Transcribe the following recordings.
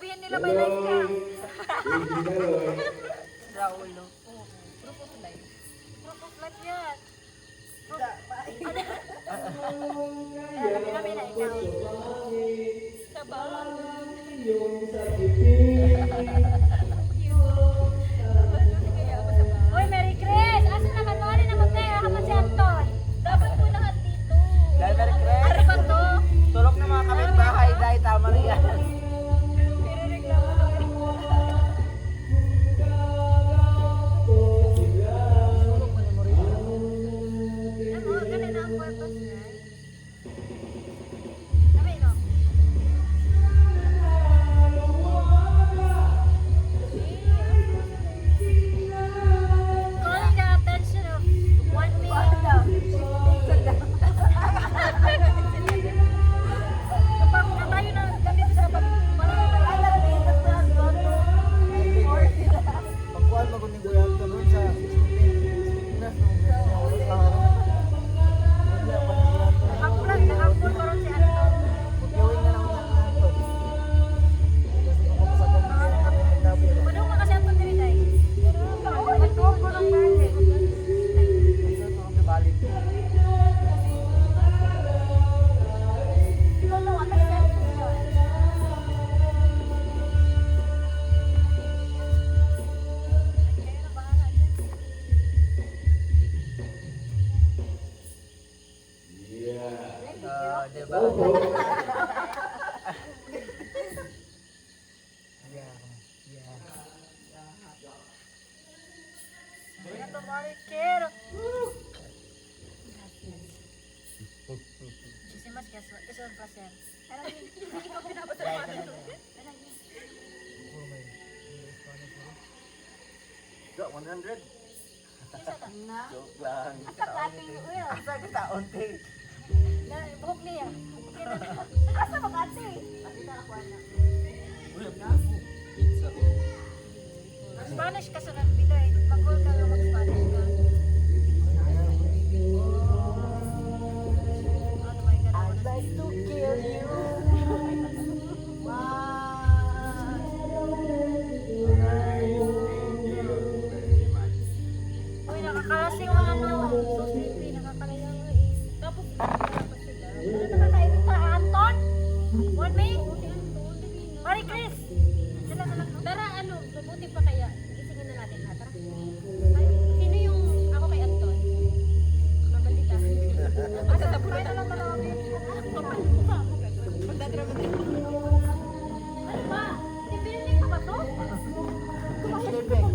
sabihin nila may life ka. Raulo. Proof of life. Proof of life yan. Alam namin na ikaw. Sabang. Uy, Merry Chris! Asa naman mo? Ano naman tayo? Kapan si Anton? Dapat po lahat dito. Dahil Merry Chris. Ano ba to? Tulog ng mga kapitbahay dahil tama rin yan. Pero reklamo na po. Ano, ganun na ang purpose niya. Sabi, no? Calling the attention of 1 million. Kapag na tayo na ganito sa Pagkuhan maguning buyan to nun sa Pilipinas nung nakapul ko rin si Anton. Mag-gawin na lang yan to. Kasi kung ako sa pamilya kami nagdabi. Ano ka kasi Anton diri tayo? Nagtuwag ko ng bali. Ito mga kabalik. Diba? Ito, Marikero. Sisimas, es un placer. Hindi ko pinabasa pa ito. Go, 100. Joke lang. Asa Asa ka taon-ti? buhok niya. Asa makati? Spanish ka sa nagbilay. Mag-goal ka nga mag-Spanish ka. Oh my God. I'd like to kill you. Uy, nakakalasing mga ano. So sleepy, nakakalayang eh. Tapos, sila. Ano nakakairita? Anton? One me? Mari Chris! Sila na lang. Tara, ano, mabuti pa kaya. Gisingin na natin ha, tara. Ay, sino yung ako kay Anton? Mabalita. Asa tapos na lang malawin. Magdadrama din. Ano ba? Ibininig ka ba to? Sleeping.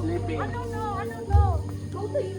Sleeping. Ano no? Ano no? Go to you.